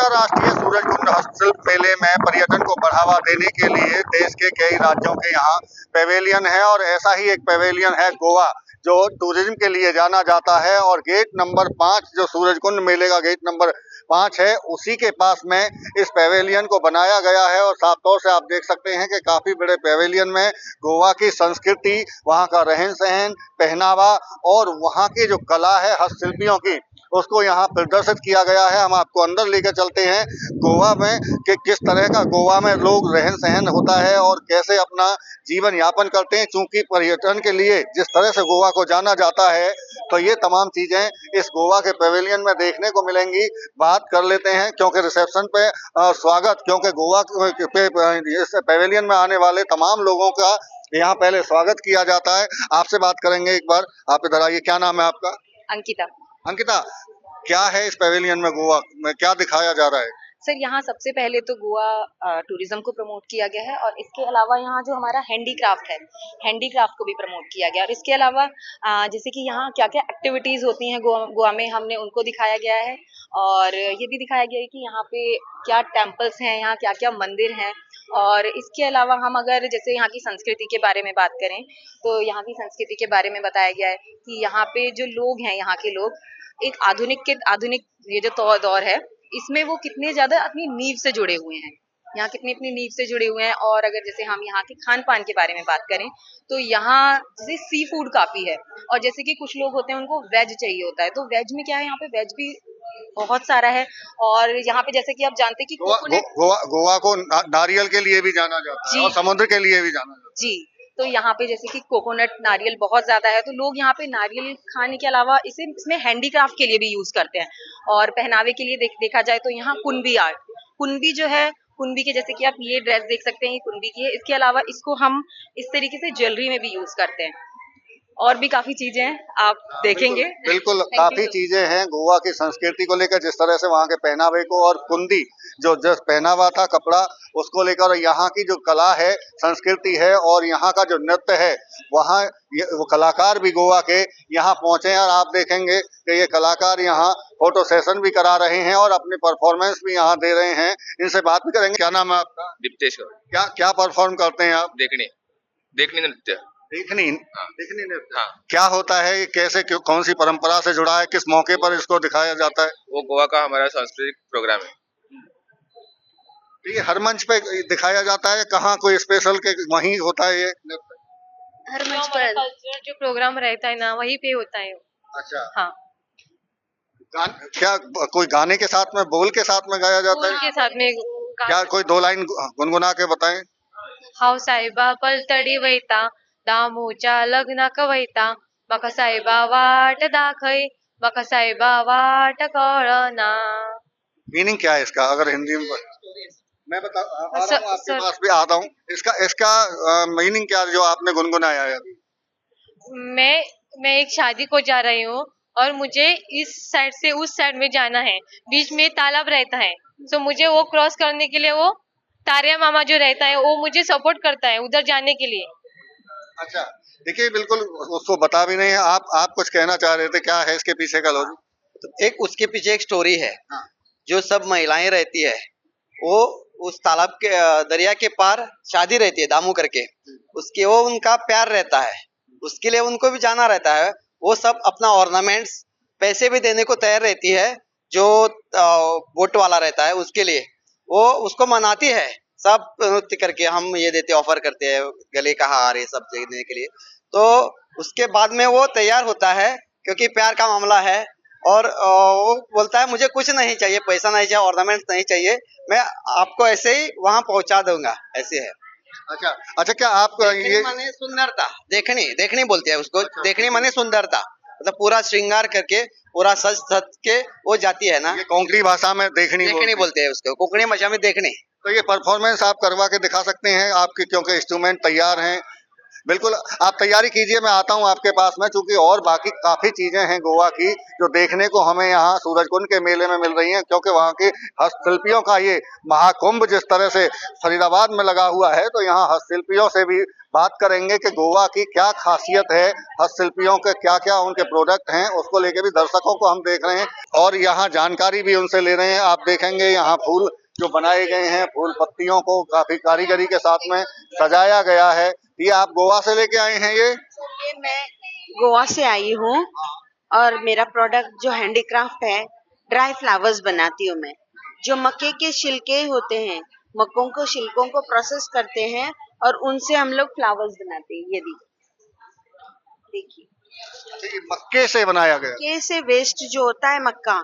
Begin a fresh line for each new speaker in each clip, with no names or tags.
अंतर्राष्ट्रीय सूरजकुंड हस्तशिल्प मेले में पर्यटन को बढ़ावा देने के लिए देश के कई राज्यों के यहाँ पेवेलियन है और ऐसा ही एक पेवेलियन है गोवा, जो टूरिज्म के लिए जाना जाता है। और गेट नंबर 5 जो सूरजकुंड मेले का गेट नंबर 5 है, उसी के पास में इस पेवेलियन को बनाया गया है। और साफ तौर से आप देख सकते हैं कि काफी बड़े पेवेलियन में गोवा की संस्कृति, वहाँ का रहन सहन, पहनावा और वहाँ की जो कला है हस्तशिल्पियों की, उसको यहाँ प्रदर्शित किया गया है। हम आपको अंदर लेकर चलते हैं गोवा में कि किस तरह का गोवा में लोग रहन सहन होता है और कैसे अपना जीवन यापन करते हैं। चूंकि पर्यटन के लिए जिस तरह से गोवा को जाना जाता है, तो ये तमाम चीजें इस गोवा के पेवेलियन में देखने को मिलेंगी। बात कर लेते हैं क्योंकि रिसेप्शन पे स्वागत, क्योंकि गोवा पे इस पेवेलियन में आने वाले तमाम लोगों का यहाँ पहले स्वागत किया जाता है। आपसे बात करेंगे एक बार, आप इधर आइए। क्या नाम है आपका?
अंकिता।
अंकिता, क्या है इस पेवेलियन में, गोवा में क्या दिखाया जा रहा है?
सर, यहाँ सबसे पहले तो गोवा टूरिज्म को प्रमोट किया गया है और इसके अलावा यहाँ जो हमारा हैंडीक्राफ्ट है, हैंडीक्राफ्ट को भी प्रमोट किया गया। और इसके अलावा जैसे कि यहाँ क्या क्या एक्टिविटीज होती हैं गोवा में, हमने उनको दिखाया गया है। और ये भी दिखाया गया है कि यहाँ पे क्या टेम्पल्स हैं, यहाँ क्या क्या मंदिर हैं। और इसके अलावा हम अगर जैसे यहाँ की संस्कृति के बारे में बात करें, तो यहाँ की संस्कृति के बारे में बताया गया है कि यहाँ पे जो लोग हैं, यहाँ के लोग एक आधुनिक ये जो दौर है, इसमें वो कितने ज्यादा अपनी नींव से जुड़े हुए हैं, यहाँ कितनी अपनी नींव से जुड़े हुए हैं। और अगर जैसे हम यहाँ के खान पान के बारे में बात करें, तो यहाँ जैसे सी फूड काफी है। और जैसे कि कुछ लोग होते हैं उनको वेज चाहिए होता है, तो वेज में क्या है, यहाँ पे वेज भी बहुत सारा है। और यहाँ पे जैसे कि आप जानते हैं कि
गोवा को नारियल के लिए भी जाना जाता है और समुद्र के लिए भी जाना जाता है
जी। तो यहाँ पे जैसे कि कोकोनट नारियल बहुत ज्यादा है, तो लोग यहाँ पे नारियल खाने के अलावा इसमें हैंडीक्राफ्ट के लिए भी यूज करते हैं। और पहनावे के लिए देखा जाए तो यहाँ कुनबी आर्ट, कुनबी जो है, कुनबी के जैसे कि आप ये ड्रेस देख सकते हैं, ये कुनबी की है। इसके अलावा इसको हम इस तरीके से ज्वेलरी में भी यूज करते हैं। और भी काफी चीजें हैं, आप देखेंगे।
बिल्कुल काफी चीजें हैं गोवा की संस्कृति को लेकर, जिस तरह से वहाँ के पहनावे को और कुंदी जो पहनावा था कपड़ा, उसको लेकर यहाँ की जो कला है, संस्कृति है और यहाँ का जो नृत्य है, वहाँ वो कलाकार भी गोवा के यहाँ पहुंचे हैं। और आप देखेंगे कि ये कलाकार यहाँ फोटो सेशन भी करा रहे हैं और अपनी परफॉर्मेंस भी यहाँ दे रहे हैं। इनसे बात भी करेंगे। क्या नाम है आपका?
दीप्तेश्वर।
क्या परफॉर्म करते हैं आप?
देखनी नृत्य।
देखनी नृत्य। क्या होता है, कैसे कौन सी परंपरा से जुड़ा है, किस मौके पर इसको दिखाया जाता है?
वो गोवा का हमारा सांस्कृतिक प्रोग्राम है।
ये हर मंच पे दिखाया जाता है, कहाँ कोई स्पेशल के वहीं होता है ये नृत्य?
हर मंच पर कल्चर जो प्रोग्राम रहता है ना, वहीं पे होता है।
अच्छा,
हाँ।
क्या कोई गाने के साथ में, बोल के साथ में गाया जाता है?
बोल के साथ में।
क्या कोई 2 लाइन गुनगुना के बताएं?
हाव साहेबा पलतडी वैता, दामूच्या लग्नाक वैता, बका साहेबा वाट दाखय, बका साहेबा वाट कळना।
मीनिंग क्या है इसका, अगर हिंदी में मैं आपके पास भी आता हूँ, इसका मीनिंग क्या जो आपने गुनगुनाया है?
मैं एक शादी को जा रही हूँ और मुझे इस साइड से उस साइड में जाना है, बीच में तालाब रहता है, तो मुझे वो क्रॉस करने के लिए वो तारिया मामा जो रहता है वो मुझे सपोर्ट करता है उधर जाने के लिए।
अच्छा, देखिए बिल्कुल उसको बता भी नहीं है, आप कुछ कहना चाह रहे थे, क्या है इसके पीछे का लॉजिक?
तो एक उसके पीछे एक स्टोरी है।
हाँ।
जो सब महिलाएं रहती है, वो उस तालाब के दरिया के पार शादी रहती है दामू करके, उसके वो उनका प्यार रहता है, उसके लिए उनको भी जाना रहता है। वो सब अपना ऑर्नामेंट्स पैसे भी देने को तैयार रहती है, जो बोट वाला रहता है उसके लिए वो उसको मनाती है, सब नृत्य करके हम ये देते, ऑफर करते हैं गले का हार ये सब देने के लिए। तो उसके बाद में वो तैयार होता है क्योंकि प्यार का मामला है। और वो बोलता है मुझे कुछ नहीं चाहिए, पैसा नहीं चाहिए, ऑर्नामेंट्स नहीं चाहिए, मैं आपको ऐसे ही वहां पहुंचा दूंगा, ऐसे है।
अच्छा, क्या आप ये
माने सुंदरता, देखनी बोलते हैं उसको। अच्छा। देखनी माने सुंदरता, मतलब पूरा श्रृंगार करके, पूरा सज के वो जाती है ना,
ये कोंकणी भाषा में देखनी
बोलते हैं उसको, कोंकणी भाषा में देखनी।
तो ये परफॉर्मेंस आप करवा के दिखा सकते हैं आपके, क्योंकि इंस्ट्रूमेंट तैयार हैं, बिल्कुल, आप तैयारी कीजिए, मैं आता हूँ आपके पास में, चूंकि और बाकी काफी चीजें हैं गोवा की जो देखने को हमें यहाँ सूरजकुंड के मेले में मिल रही हैं, क्योंकि वहाँ के हस्तशिल्पियों का ये महाकुंभ जिस तरह से फरीदाबाद में लगा हुआ है, तो यहाँ हस्तशिल्पियों से भी बात करेंगे कि गोवा की क्या खासियत है, हस्तशिल्पियों के क्या क्या उनके प्रोडक्ट हैं, उसको लेके भी दर्शकों को हम देख रहे हैं और यहाँ जानकारी भी उनसे ले रहे हैं। आप देखेंगे यहाँ फूल जो बनाए गए हैं, फूल पत्तियों को काफी कारीगरी के साथ में सजाया गया है। ये आप गोवा से लेके आए हैं? ये
मैं गोवा से आई हूँ और मेरा प्रोडक्ट जो हैंडीक्राफ्ट है, ड्राई फ्लावर्स बनाती हूँ मैं। जो मक्के के छिलके होते हैं, मक्कों को छिलकों को प्रोसेस करते हैं और उनसे हम लोग फ्लावर्स बनाते हैं। ये देखिए,
ये मक्के से बनाया गया।
मक्के से वेस्ट जो होता है मक्का,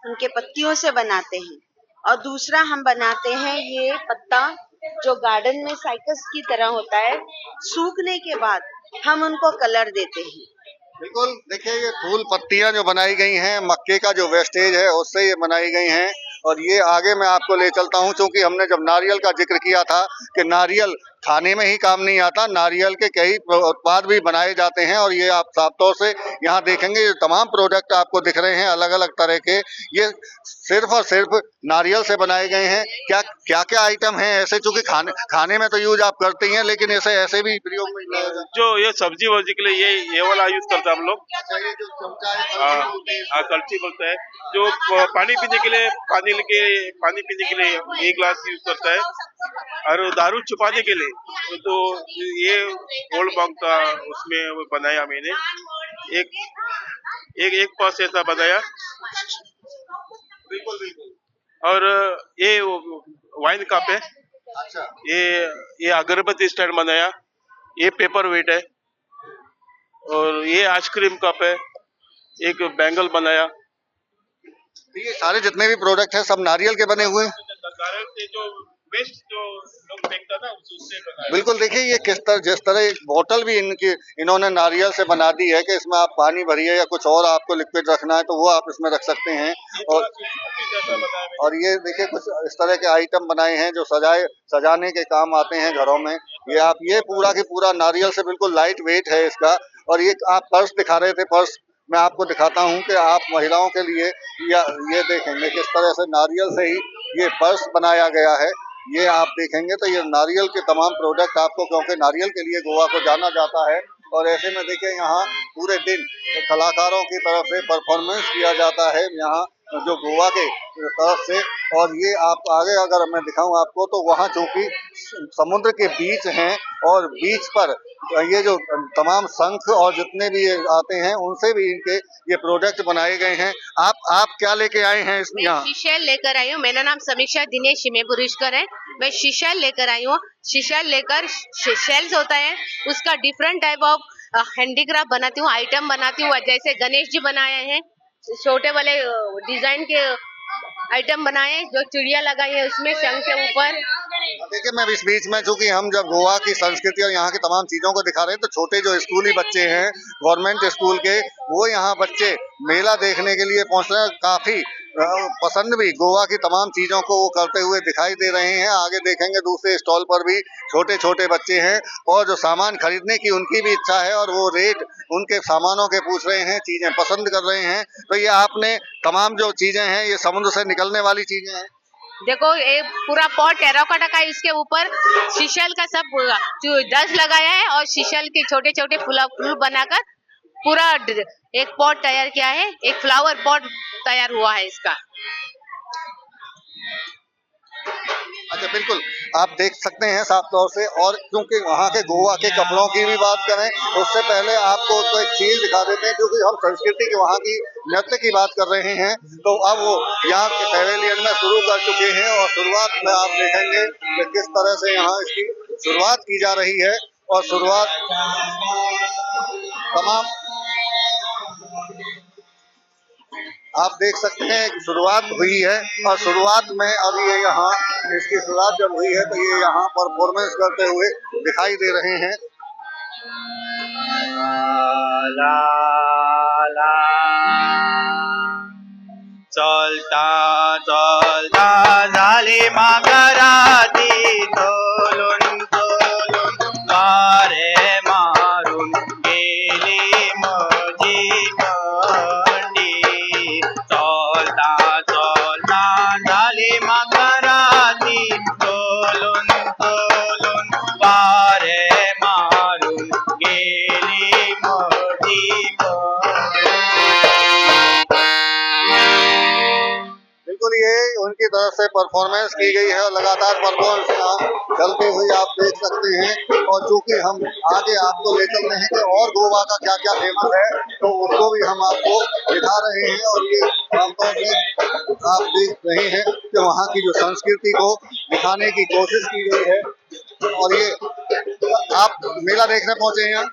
उनके पत्तियों से बनाते हैं। और दूसरा हम बनाते हैं ये पत्ता जो गार्डन में साइकस की तरह होता है, सूखने के बाद हम उनको कलर देते हैं।
बिल्कुल, देखिए ये फूल पत्तियां जो बनाई गई हैं, मक्के का जो वेस्टेज है उससे ये बनाई गई हैं। और ये आगे मैं आपको ले चलता हूं, क्योंकि हमने जब नारियल का जिक्र किया था कि नारियल खाने में ही काम नहीं आता, नारियल के कई उत्पाद भी बनाए जाते हैं। और ये आप साफ तौर से यहाँ देखेंगे, ये तमाम प्रोडक्ट आपको दिख रहे हैं अलग अलग तरह के, ये सिर्फ और सिर्फ नारियल से बनाए गए हैं। क्या क्या क्या आइटम हैं ऐसे, चूंकि खाने में तो यूज आप करते ही हैं, लेकिन ऐसे भी प्रयोग में लाया जाता है?
जो ये सब्जी वब्जी के लिए ये वाला यूज करते हैं हम लोग।
अच्छा, ये जो चमचा है,
हाँ, कलछी बोलते हैं। जो पानी पीने के लिए पानी पीने के लिए एक गिलास यूज करता है। और दारू छुपाने के लिए तो ये ओल्ड बंक का उसमें वो बनाया मैंने, एक पास ऐसा बनाया।
बिल्कुल बिल्कुल।
और ये वाइन कप है,
अच्छा,
ये अगरबत्ती स्टैंड बनाया। ये पेपर वेट है। और ये आइसक्रीम कप है। एक बैंगल बनाया।
ये सारे जितने भी प्रोडक्ट हैं सब नारियल के बने हुए हैं।
नारियल से जो वेस्ट जो लोग फेंकता था उससे बनाया।
बिल्कुल, देखिए ये जिस तरह एक बोतल भी इन्होंने नारियल से बना दी है कि इसमें आप पानी भरिए या कुछ और आपको लिक्विड रखना है तो वो आप इसमें रख सकते हैं। और ये देखिए कुछ इस तरह के आइटम बनाए हैं जो सजाने के काम आते हैं घरों में। ये पूरा की पूरा नारियल से बिल्कुल लाइट वेट है इसका। और ये आप पर्स दिखा रहे थे, पर्स मैं आपको दिखाता हूँ कि आप महिलाओं के लिए ये देखेंगे किस तरह से नारियल से ही ये पर्स बनाया गया है। ये आप देखेंगे तो ये नारियल के तमाम प्रोडक्ट आपको, क्योंकि नारियल के लिए गोवा को जाना जाता है। और ऐसे में देखिए यहाँ पूरे दिन कलाकारों की तरफ से परफॉर्मेंस किया जाता है यहाँ जो गोवा के तरफ से। और ये आप आगे अगर मैं दिखाऊं आपको तो वहाँ चूंकि समुद्र के बीच हैं और बीच पर ये जो तमाम शंख और जितने भी ये आते हैं उनसे भी इनके ये प्रोडक्ट बनाए गए हैं। आप क्या लेके आए हैं इसमें? यहाँ
शीशल लेकर आई हूँ। मेरा नाम समीक्षा दिनेश हिमेपुरिशकर है। मैं शीशल लेकर आई हूँ। शीशल लेकर शेल्स होता है, उसका डिफरेंट टाइप ऑफ हैंडीक्राफ्ट बनाती हूँ, आइटम बनाती हूँ। जैसे गणेश जी बनाए हैं, छोटे वाले डिजाइन के आइटम बनाए, जो चिड़िया लगाई है उसमें शंख के ऊपर।
देखिए मैं इस बीच में, चूंकि हम जब गोवा की संस्कृति और यहाँ की तमाम चीजों को दिखा रहे हैं तो छोटे जो स्कूली बच्चे हैं गवर्नमेंट स्कूल के, वो यहाँ बच्चे मेला देखने के लिए पहुँच रहे हैं। काफी पसंद भी गोवा की तमाम चीजों को वो करते हुए दिखाई दे रहे हैं। आगे देखेंगे दूसरे स्टॉल पर भी छोटे छोटे बच्चे हैं और जो सामान खरीदने की उनकी भी इच्छा है और वो रेट उनके सामानों के पूछ रहे हैं, चीजें पसंद कर रहे हैं। तो ये आपने तमाम जो चीजें हैं ये समुद्र से निकलने वाली चीजें हैं।
देखो ये पूरा पॉट टेराकोटा का, इसके ऊपर शीशल का सब डस्ट लगाया है और शीशल के छोटे छोटे फूल बनाकर पूरा एक पॉट तैयार किया है। एक फ्लावर पॉट तैयार हुआ है इसका।
अच्छा, बिल्कुल आप देख सकते हैं साफ तौर से। और क्योंकि वहाँ के गोवा के कपड़ों की भी बात करें उससे पहले आपको तो एक चीज दिखा देते हैं, क्योंकि हम संस्कृति की वहाँ की नृत्य की बात कर रहे हैं तो अब वो यहाँ के पैवेलियन में शुरू कर चुके हैं। और शुरुआत में आप देखेंगे कि किस तरह से यहाँ इसकी शुरुआत की जा रही है। और शुरुआत तमाम आप देख सकते हैं कि शुरुआत हुई है और शुरुआत में अब ये यहाँ इसकी शुरुआत जब हुई है तो ये यहाँ परफॉर्मेंस करते हुए दिखाई दे रहे हैं।
ला ला चलता चलता झाली मागराती तोलून तोलून गारे मा मकरानी तोलुन तोलुन वारे मारून गेली मोठी
बिल्कुल ये उनकी तरफ से परफॉर्मेंस की गई है और लगातार परफॉर्मेंस यहाँ चलते हुए आप देख सकते हैं। और चूंकि हम आगे आपको ले चल रहे हैं कि और गोवा का क्या क्या फेमस है तो उसको भी हम आपको दिखा रहे हैं। और ये आमतौर पे आप देख रहे हैं कि वहाँ की जो संस्कृति को दिखाने की कोशिश की गई है। और ये आप मेला देखने पहुंचे हैं यहाँ,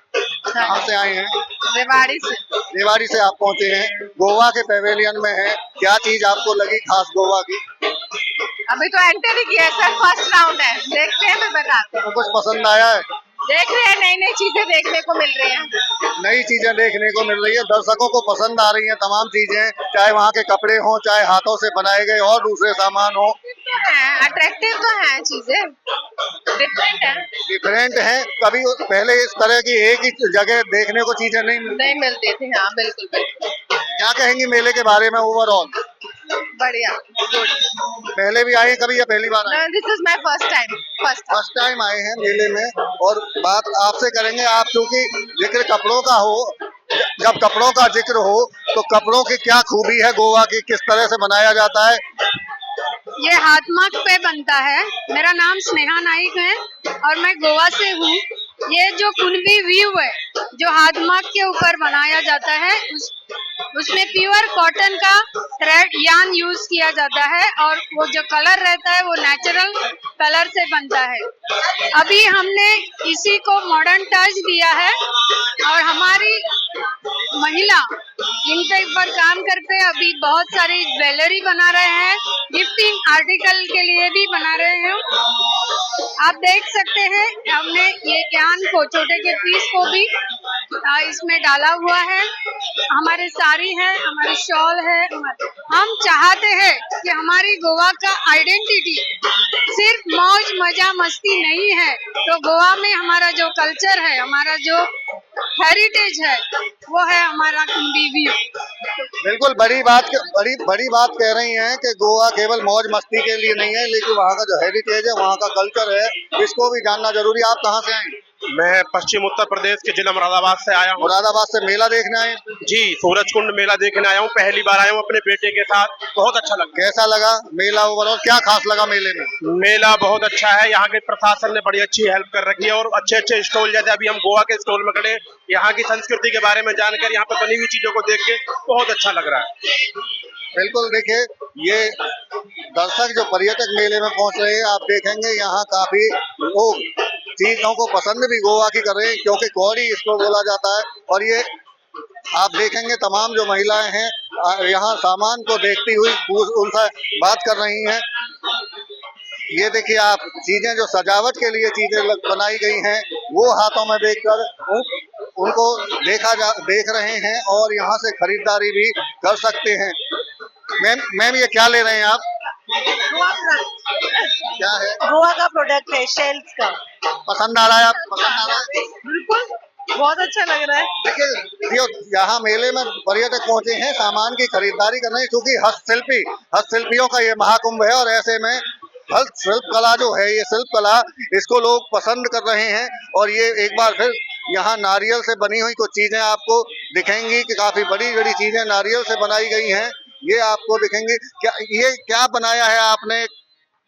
कहाँ से आए हैं?
रेवाड़ी से।
रेवाड़ी से आप पहुंचे हैं, गोवा के पेवेलियन में है, क्या चीज आपको लगी खास गोवा की?
अभी तो एंटर ही किया है सर, फर्स्ट राउंड है, देखते हैं फिर बताते हैं।
तो कुछ पसंद आया है?
देख रहे हैं, नई नई चीजें देखने को मिल रही हैं।
नई चीजें देखने को मिल रही है, दर्शकों को पसंद आ रही हैं तमाम चीजें, चाहे वहाँ के कपड़े हों, चाहे हाथों से बनाए गए और दूसरे सामान हो।
अट्रैक्टिव तो है, चीजें
डिफरेंट है। कभी पहले इस तरह की एक ही जगह देखने को चीजें नहीं
मिलती थी। हाँ बिल्कुल बिल्कुल।
क्या कहेंगी मेले के बारे में ओवरऑल?
बढ़िया, गुड।
पहले भी आए कभी या पहली बार आए?
This is my first
time आए हैं मेले में। और बात आपसे करेंगे, आप क्योंकि जिक्र कपड़ों का हो, जब कपड़ों का जिक्र हो तो कपड़ों की क्या खूबी है गोवा की, किस तरह से बनाया जाता है?
ये हाथमाग पे बनता है। मेरा नाम स्नेहा नाइक है और मैं गोवा से हूँ। ये जो कुनबी व्यू है जो हाथमाग के ऊपर बनाया जाता है, उसमें प्योर कॉटन का थ्रेड यार्न यूज किया जाता है और वो जो कलर रहता है वो नेचुरल कलर से बनता है। अभी हमने इसी को मॉडर्न टच दिया है और हमारी महिला इनके ऊपर काम करते हैं। अभी बहुत सारी ज्वेलरी बना रहे हैं, गिफ्टिंग आर्टिकल के लिए भी बना रहे हैं। आप देख सकते हैं हमने ये ज्ञान को, छोटे के पीस को भी इसमें डाला हुआ है। हमारे साड़ी है, हमारी शॉल है। हम चाहते हैं कि हमारी गोवा का आइडेंटिटी सिर्फ मौज मजा मस्ती नहीं है, तो गोवा में हमारा जो कल्चर है, हमारा जो हेरिटेज है, वो है हमारा कुंबी व्यू।
बिल्कुल बड़ी बात कह रही हैं कि गोवा केवल मौज मस्ती के लिए नहीं है, लेकिन वहाँ का जो हेरिटेज है, वहाँ का कल्चर है, इसको भी जानना जरूरी है। आप कहाँ से आए?
मैं पश्चिम उत्तर प्रदेश के जिला मुरादाबाद से आया हूँ।
मुरादाबाद से मेला देखने आए?
जी, सूरज कुंड मेला देखने आया हूँ, पहली बार आया हूँ अपने बेटे के साथ। बहुत अच्छा लगा।
कैसा लगा मेला ओवरऑल, क्या खास लगा मेले में?
मेला बहुत अच्छा है, यहाँ के प्रशासन ने बड़ी अच्छी हेल्प कर रखी है और अच्छे अच्छे स्टॉल, जैसे अभी हम गोवा के स्टॉल में खड़े, यहाँ की संस्कृति के बारे में जानकर, यहाँ पे बनी हुई चीजों को देख के बहुत अच्छा लग रहा है।
बिल्कुल, देखिए ये दर्शक जो पर्यटक मेले में पहुंच रहे हैं, आप देखेंगे यहाँ काफी लोग चीजों को पसंद भी गोवा की कर रहे हैं, क्योंकि कौड़ी इसको बोला जाता है। और ये आप देखेंगे तमाम जो महिलाएं हैं यहाँ सामान को देखती हुई उनसे बात कर रही हैं। ये देखिए आप चीजें जो सजावट के लिए चीजें बनाई गई हैं, वो हाथों में देखकर उनको देख रहे हैं और यहाँ से खरीदारी भी कर सकते हैं। मैम ये क्या ले रहे हैं आप? क्या है?
गोवा का प्रोडक्ट है, शेल्स का।
पसंद आ रहा है? आप पसंद आ रहा है?
बिल्कुल, बहुत अच्छा लग रहा है।
देखिए यहाँ मेले में पर्यटक पहुंचे हैं सामान की खरीदारी करने, क्योंकि हस्तशिल्पियों का ये महाकुंभ है। और ऐसे में शिल्प कला जो है, ये शिल्प कला, इसको लोग पसंद कर रहे हैं। और ये एक बार फिर यहाँ नारियल से बनी हुई कुछ चीजें आपको दिखेंगी कि काफी बड़ी बड़ी चीजें नारियल से बनाई गई हैं, ये आपको दिखेंगे। क्या बनाया है आपने?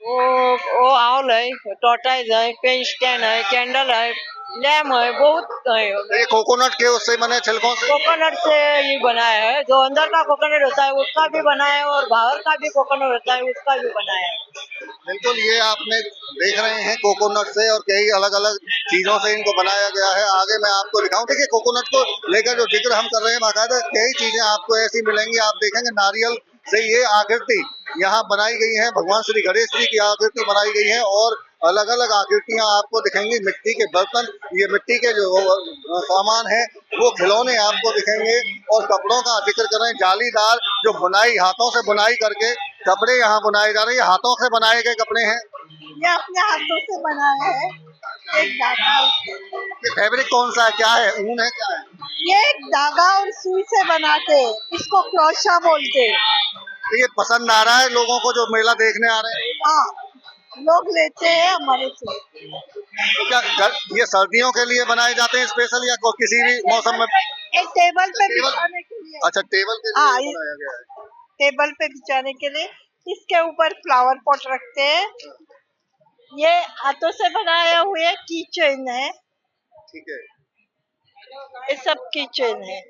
वो आउल है, टॉर्टाइज है, पेन स्टैंड है, कैंडल है, लैम्प है, बहुत है।
ये कोकोनट के उससे बने छिलकों से?
कोकोनट से ये बनाया है। जो अंदर का कोकोनट होता है उसका भी बनाया है और बाहर का भी कोकोनट होता है उसका भी बनाया है।
बिल्कुल, ये आपने देख रहे हैं कोकोनट से और कई अलग अलग चीजों से इनको बनाया गया है। आगे मैं आपको दिखाऊं। देखिए कोकोनट को लेकर जो जिक्र हम कर रहे हैं, बाकायदा कई चीजें आपको ऐसी मिलेंगी। आप देखेंगे नारियल से ये आकृति यहाँ बनाई गई है, भगवान श्री गणेश जी की आकृति बनाई गई है। और अलग अलग आकृतियां आपको दिखेंगी, मिट्टी के बर्तन, ये मिट्टी के जो सामान है, वो खिलौने आपको दिखेंगे। और कपड़ों का जिक्र करें, जालीदार जो बुनाई, हाथों से बुनाई करके कपड़े यहाँ बुनाए जा रहे हैं। हाथों से बनाए गए कपड़े हैं,
ये अपने हाथों से बनाया है। एक धागा,
ये फैब्रिक कौन सा है, क्या है, ऊन है, क्या है?
ये एक धागा और सुई से बनाते हैं, इसको क्रोशा बोलते हैं।
तो ये पसंद आ रहा है लोगों को जो मेला देखने आ रहे हैं?
हाँ, लोग लेते हैं हमारे से।
तो क्या ये सर्दियों के लिए बनाए जाते हैं स्पेशल या किसी भी मौसम में?
एक टेबल पे बिछाने के लिए।
अच्छा, टेबल के
हाँ,
लिए बनाया गया है।
टेबल पे बिछाने के लिए इसके ऊपर फ्लावर पॉट रखते हैं। ये हाथों से बनाए हुए की चेन है।
ठीक है।
ये सब की चेन है।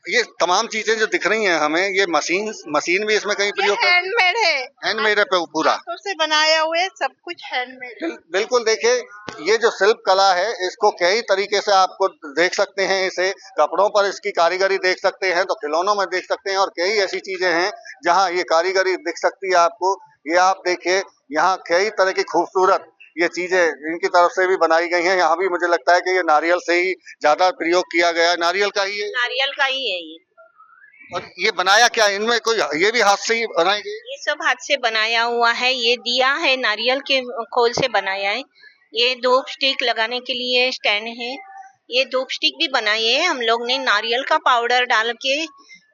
ये तमाम चीजें जो दिख रही हैं हमें, ये मशीन भी इसमें कहीं प्रयोग कर
हैंडमेड है।
हैंडमेड है पूरा।
हाथों से बनाया हुए सब कुछ हैंडमेड है।
बिल्कुल, देखिए ये जो शिल्प कला है इसको कई तरीके से आपको देख सकते हैं। इसे कपड़ों पर इसकी कारीगरी देख सकते हैं, तो खिलौनों में देख सकते हैं, और कई ऐसी चीजें हैं जहां ये कारीगरी दिख सकती है आपको। ये आप देखिए, यहाँ कई तरह की खूबसूरत ये चीजें इनकी तरफ से भी बनाई गई हैं। यहाँ भी मुझे लगता है कि ये नारियल से ही ज्यादा प्रयोग किया गया है। नारियल का ही है?
नारियल का ही है ये।
और ये बनाया क्या इनमें कोई, ये भी हाथ से ही बनाई गई?
ये सब हाथ से बनाया हुआ है। ये दिया है नारियल के खोल से बनाया है। ये धूप स्टिक लगाने के लिए स्टैंड है। ये धूप स्टिक भी बनाई है हम लोग ने नारियल का पाउडर डाल के।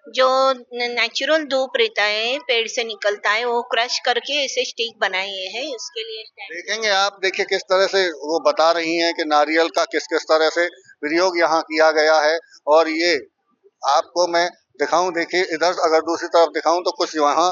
जो नेचुरल धूप रहता है पेड़ से निकलता है वो क्रश करके ऐसे स्टिक बनाए हैं उसके लिए स्टैंड।
देखेंगे आप, देखिए किस तरह से वो बता रही हैं कि नारियल का किस किस तरह से प्रयोग यहाँ किया गया है। और ये आपको मैं दिखाऊं, देखिए इधर अगर दूसरी तरफ दिखाऊं तो कुछ वहाँ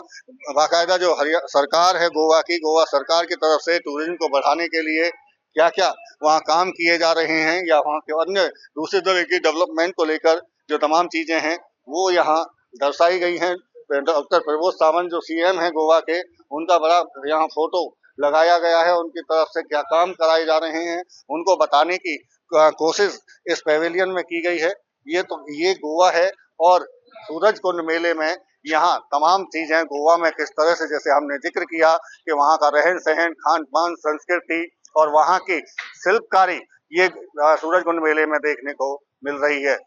बाकायदा जो सरकार है गोवा सरकार की तरफ से टूरिज्म को बढ़ाने के लिए क्या क्या वहाँ काम किए जा रहे हैं, या वहाँ के अन्य दूसरी तरह की डेवलपमेंट को लेकर जो तमाम चीजें हैं वो यहाँ दर्शाई गई हैं। डॉक्टर प्रमोद सावंत जो सीएम हैं गोवा के, उनका बड़ा यहाँ फोटो लगाया गया है। उनकी तरफ से क्या काम कराए जा रहे हैं उनको बताने की कोशिश इस पेवेलियन में की गई है। ये गोवा है, और सूरज कुंड मेले में यहाँ तमाम चीजें गोवा में किस तरह से, जैसे हमने जिक्र किया कि वहाँ का रहन सहन, खान पान, संस्कृति और वहाँ की शिल्पकारी, ये सूरज कुंड मेले में देखने को मिल रही है।